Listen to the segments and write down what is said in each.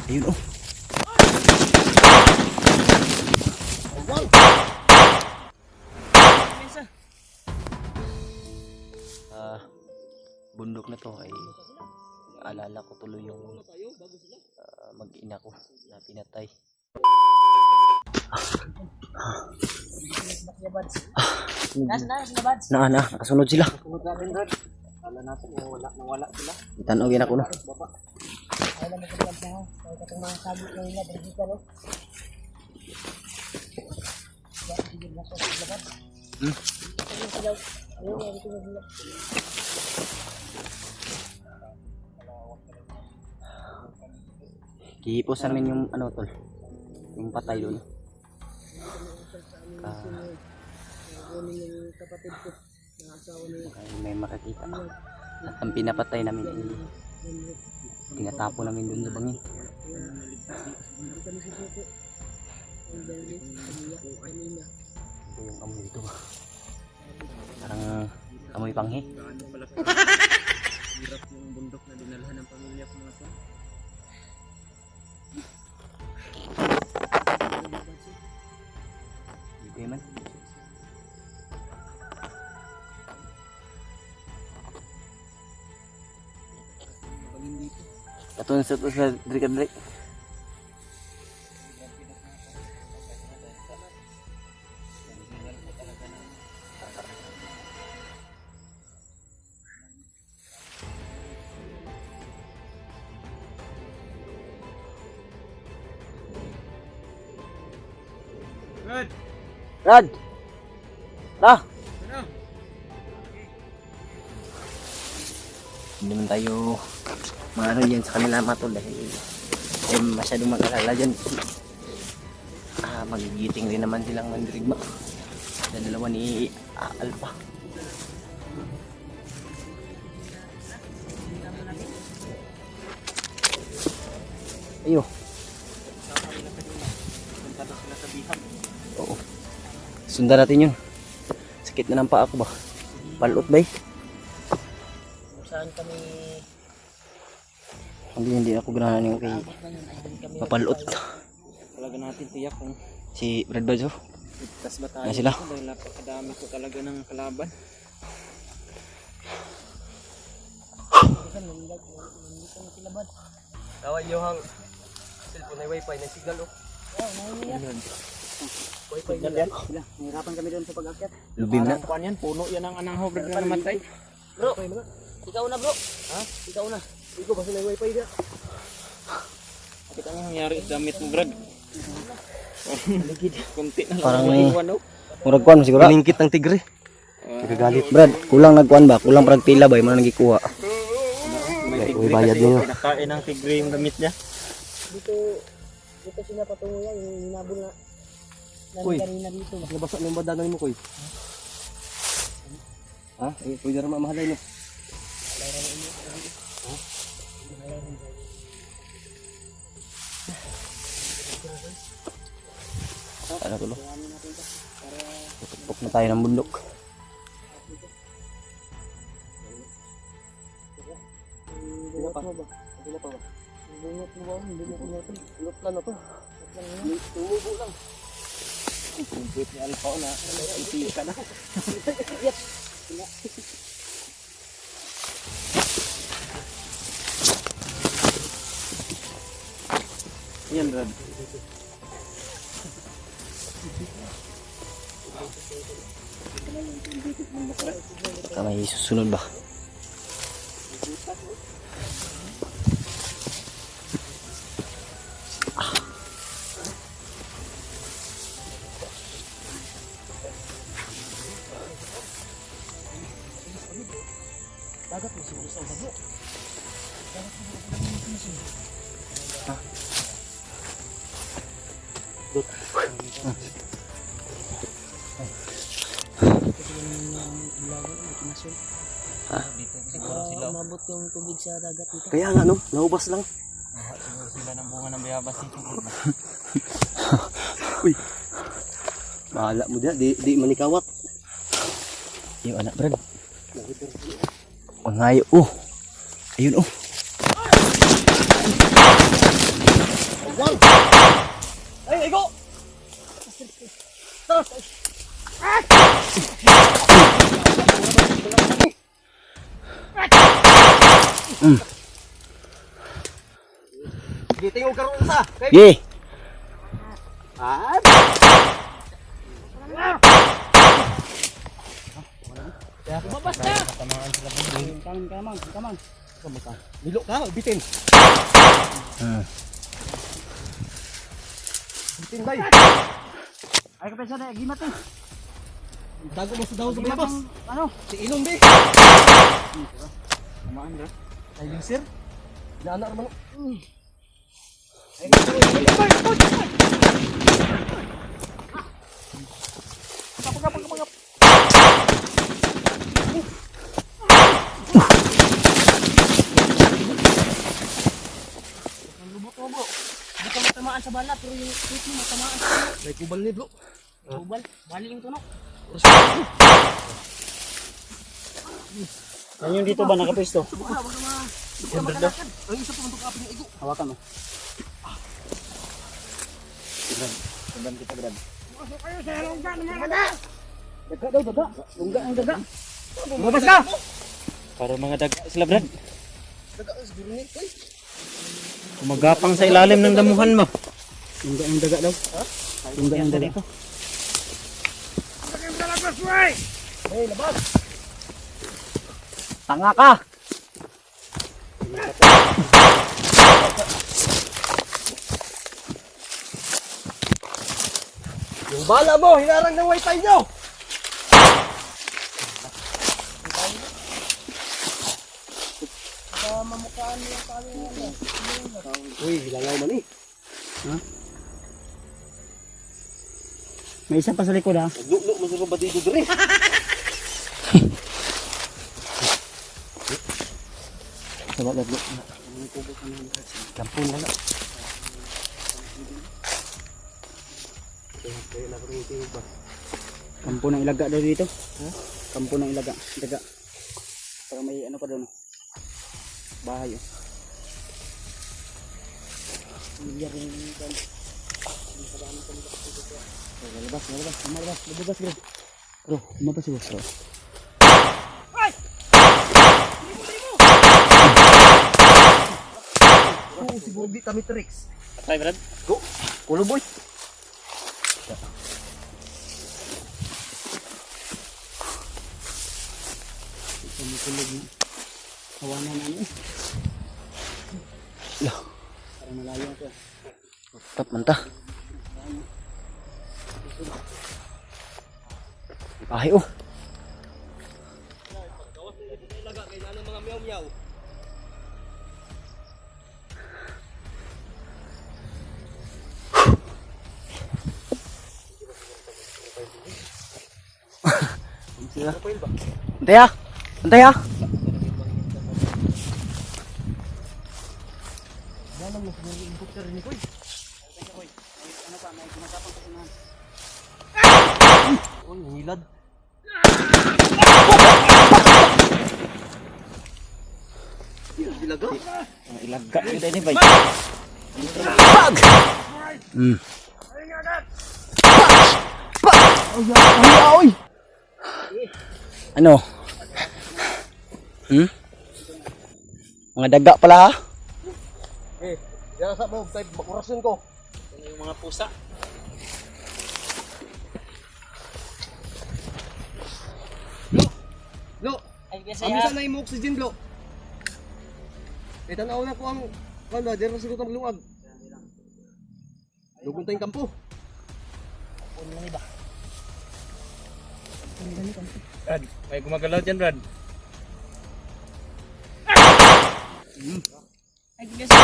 Ayun oh. Bundok na to ay alala ko tuloy yung mag-ina ko na pinatay. Nakasunod sila. Kala natin nawala sila. Itanogin ako no. Kihipos namin yung ano tol, yung patay doon. May makakita. At ang pinapatay namin ay tinatapo namin doon sa bangin. Ito yung amoy ito. Parang amoy panghi. Hirap yung bundok na dinalhan ng pamilya ko mga to. Hindi man. Katun sa to sa drik. Rad. Tara. Hindi naman tayo maano yan sa kanila matol dahil masyadong mag-alala dyan. Magigiting rin naman silang mandirigma. Dalawa ni Alpha. Ayo. Oo. Sundan natin yun. Sakit na ng paa ko ba? Palot ba eh? Saan kami? Hindi ako ganahan yung kay mapalot. Talaga natin tiyak kung Si Brad Bajo. ligtas ba tayo? Na sila? Dahil napakadami ko talaga ng kalaban. Tawa yung cellphone ay wifi na signal oh. Wifi yan. Nahirapan kami doon sa pag-akyat. Lubim na. Kuan yan, puno yan ang anang hobred na namatay. Bro, ikaw na bro. Ha? Ikaw na. Ikaw ba sila wifi dia? Kita ang nangyari sa damit mo Brad. Ligid. Kunti na lang. Parang iwan oh. murag kuan siguro. Piningkit ng tigre. Nagagalit Brad. Kulang nagkuan ba? Kulang parang pila ba? Yung mga nagikuha. May bayad niyo. Nakain ng tigre yung damit niya. Dito sila patungo yan, yung hinabol na Uy. kanina dito. Mas nabasa ng badanan mo koy. Ha? Eh, pwede rin mamahalay no. Ano tulo? Tutok na tayo ng bundok. Bungot mo ba? Bungot mo ba? Bungot mo ba? Bungot mo natin. Bungot lang na to. Tumubo lang. Kumpit ni Alpha na. Iti ka na. Yan Brad. Baka may susunod ba? Dagat mo siguro sa babo. Siguro sila. Umabot yung tubig sa dagat dito. Kaya nga no, naubas lang. Siguro sila ng bunga ng bayabas dito. Uy. Bahala mo dia, di manikawat. Yung anak Brad. Ang ngayo. Oh. Ayun oh. Sige, tingog ka ron sa. Ye. Ah. Nilo ka, bitin. Bitin bay. Ay kapesa na, gimat eh. Dago mo sa daw sa labas. Ano? Si Ilong be. Kumaan ka? Ay sir. Dana man. Hindi ka matamaan sa bala, pero yung tweet mo matamaan sa tunog. May kubal ni bro. Subal, bali yung tunog. Yan yung dito ba nakapwesto? Wala, wag ka ma... Hindi ka makalakad. Ang isa pa man kapin ng igo. Hawakan mo. Tignan kita, Brad. Daga daw, daga. Lungga ang daga. Lumabas ka! Para mga daga sila, Brad. Daga siguro ni koy. Kumagapang sa ilalim ng damuhan mo. Lungga ang daga daw. Lungga ang daga. Hey, labas. Tanga ka! Yung bala mo, hinarang ng wifi nyo. Uy, hilangaw man eh. May isa pa sa likod ha. Naglulo mo sa batido dre. Sabag gadlo. Kampun na na. Kampo ng ilaga daw dito. Kampo ng ilaga. Daga. Para may ano pa doon. Bahay oh. Lalabas, bro. Bro, lumabas si boss, bro. Oo, siguro di kami tricks. Patay, Brad. Go. Kulo boy. Kumukulog na. Kawanan na ano eh. Para malayo ito. Tap manta. Ay oh. Antay ah. Antay ah. Oh, nilad. Ilaga. Ilaga kita ini, bay. Pag. Oy. Ano? Mga daga pala ha? Eh, yan sa mo, type bakurasin ko. Yung mga pusa. Lo. Ay kasi Amisa na yung oxygen, Lo. Eh, tanaw na ko ang kanda, diyan na sigot ang lungag. Dugon tayong kampo. Brad, may gumagalaw dyan, Brad. ay kasi.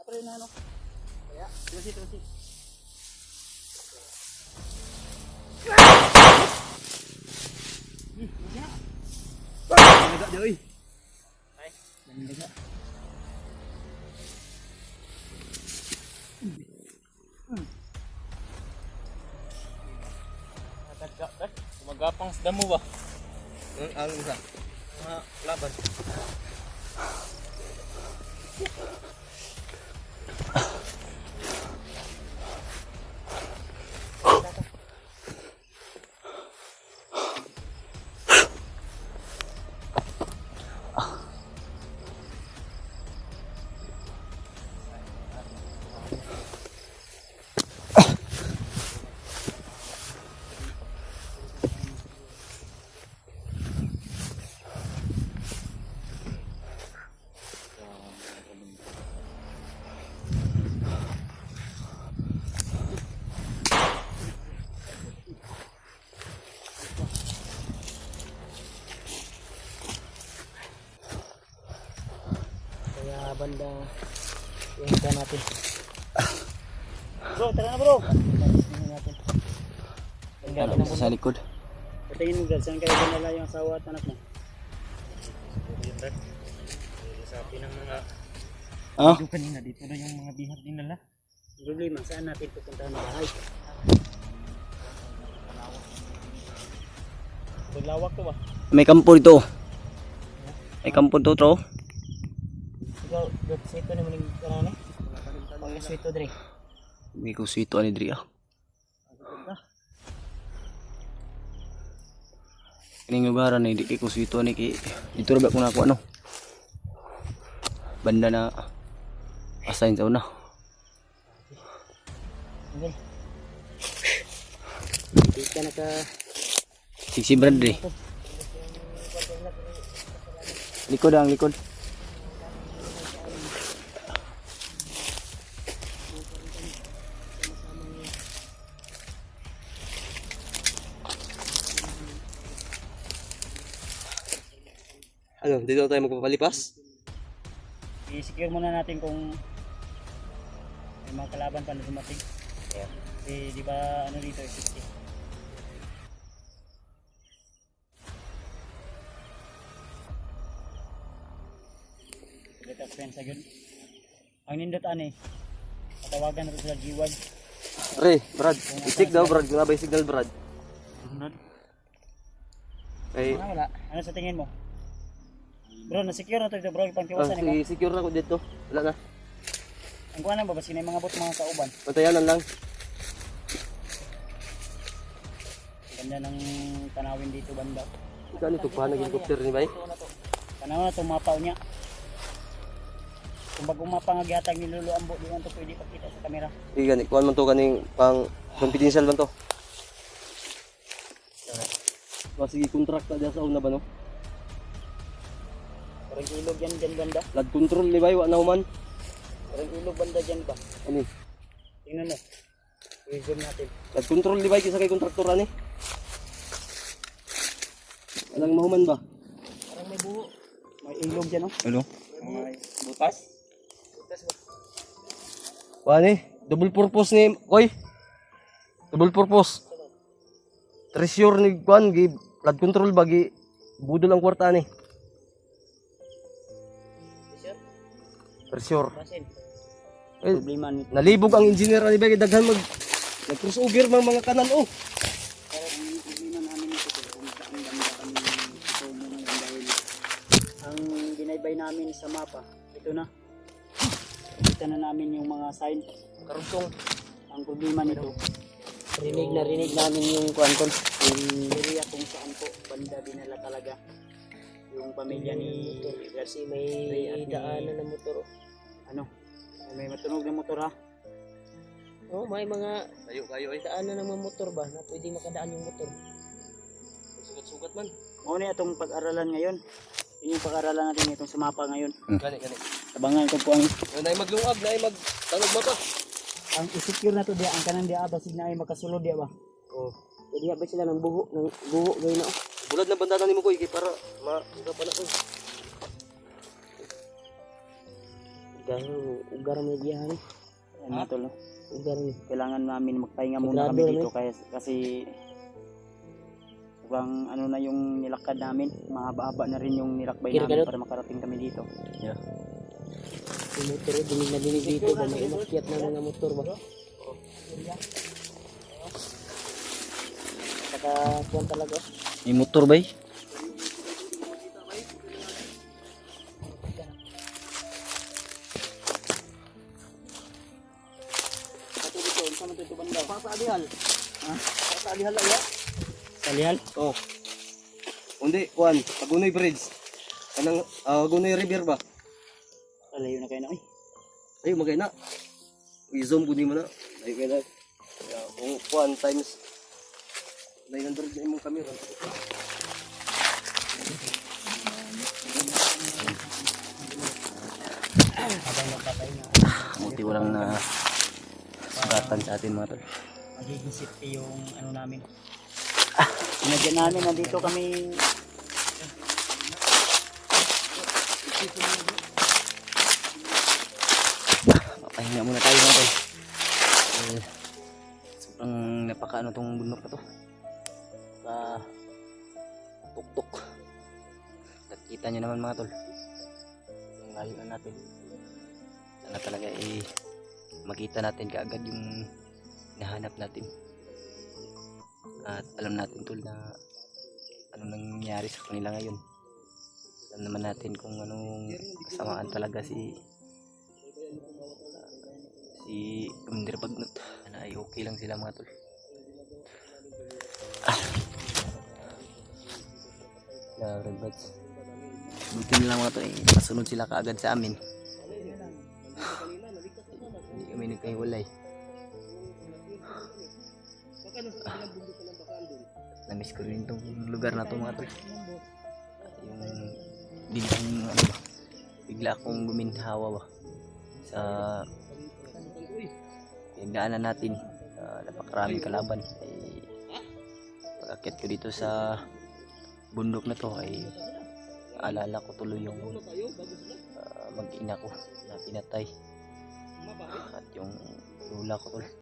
Apa rin ano? Kaya, tusi. Daga di oy. Daga, Brad. Kumagapang sa damo ba? Ang isa. Mga laban. banda yung ka natin. Bro, tara na bro. Natin. Ano sa likod? Patingin mo Brad, saan kayo dinala yung asawa at anak mo? Sabi ng mga Ah? Yung kanina dito na yung mga bihag dinala. problema, saan natin pupuntahan ng bahay? Naglawak to ba? May kampo dito. May kampo dito, tro. Ikaw, dot sito naman yung kanane? Pag sito dre. May kusito ani diri ah. Kining lugar ni di kay kusito ni kay dito ra ba ko nako ano. Banda na assign sa una. Okay. Di ka naka... Siksi Brad diri. Likod ang likod. Ano, dito tayo magpapalipas? I-secure muna natin kung may mga kalaban pa na dumating. Kasi di ba ano dito, 50. Dito friends agad. Ang nindot ani. Patawagan natin sila G1. Re, Brad. Isik daw, Brad. Grabe signal, Brad. Ay, Wala. Ano sa tingin mo? Bro, na-secure na to dito bro. Pangkiwasan mo. secure na ko dito. Wala na. Ang kuha na ba? Basin mga bot mga kauban. Pantayanan lang. Ganda ng tanawin dito banda. Ikaw nito pa, nag-helicopter ni Bay. Tanaw na tumapaw niya. Kung bagong mapa nga gihatag ni Lolo Ambo, di man to pwede pakita sa kamera. Sige, gani. Kuhan man to kaning pang confidential man to. Sige, contract na dyan sa una ba, no? Parang ilog yan dyan banda. Flood control ni Bay, wala na human. Parang ilog banda dyan ba? Ano? Tingnan mo. I-zoom natin. Flood control ni Bay, kisa kay kontraktor, ani? Walang mahuman ba? Parang may buho. May ilog dyan oh. Ano? Mga butas. Butas ba? Kuhan eh. Double purpose ni... Koy! Double purpose. Treasure ni Kuhan, flood control ba, budol ang kwarta ni. Sir, Treasure. basin. Eh, Problema nito. nalibog ang engineer ni Bay, daghan nag-crossover mga kanan, oh. Kaya ang problema namin ito kung saan banda kami ito muna yan dahil ang binaybay namin sa mapa, ito na. Kita na namin yung mga sign. Karusong. Ang problema nito, rinig namin yung kuanton, yung area kung saan po banda dinala talaga yung pamilya ni kasi may daanan ng motor. Ano? May matunog na motor ha? Oh, may mga Kayo eh. daanan ng mga motor ba na pwede makadaan yung motor. Sugat-sugat man. Muna itong pag-aralan ngayon. Yun yung pag-aralan natin itong sumapa ngayon. Gani. Abangan ito po ang Nay maglungag, nay magtanog mata. ang isecure na to dia, ang kanan dia basig na ay makasulod dia ba. Oh. Pwede ba sila ng buho gayun na. Bulad na bandana nimo ko kay para pa na ko. Ugar may diyan. Ano to lo? Ugar ni. Kailangan namin magpahinga muna kami dito kasi sobrang ano na yung nilakad namin, mahaba-haba na rin yung nilakbay namin para makarating kami dito. Yeah. Yung motor, dinig na dinig dito ba? May umakyat na mga motor ba? Saka kuwan talaga. May motor bay. Ito dito, sama ito banda. Sa alihal. Ha? Sa alihal ya. Kalihal? Oh. Undi, kuan, Agunoy Bridge. Kanang Agunoy River ba? Alayo na kayo na. Ay, Ay, magay na. I-zoom ko mo na. Ay, kaya na. Kung kuan times 900 na imong camera. Buti walang na sugatan sa atin mga tol. magiging safety yung ano namin. Sinadya namin, nandito kami. Pahinga muna tayo mga tol. Sobrang napakaano tong bundok na to. Tuktok. At kita nyo naman mga tol. Ang layo na natin. Sana talaga makita natin kaagad yung nahanap natin. At alam natin tol na ano nangyari sa kanila ngayon. Alam naman natin kung anong kasamaan talaga si Commander Bagnot. Sana ay okay lang sila mga tol. Red Buds. Buti nila mga tol, pasunod sila kaagad sa amin. Hindi kami nagkahiwalay. Namiss ko rin itong lugar na ito mga tol. Yung biglang ano ba, bigla akong guminhawa ba sa pinagdaanan natin. Napakaraming kalaban. Pag-akit ko dito sa bundok na to ay naalala ko tuloy yung mag-ina ko na pinatay at yung lula ko tol.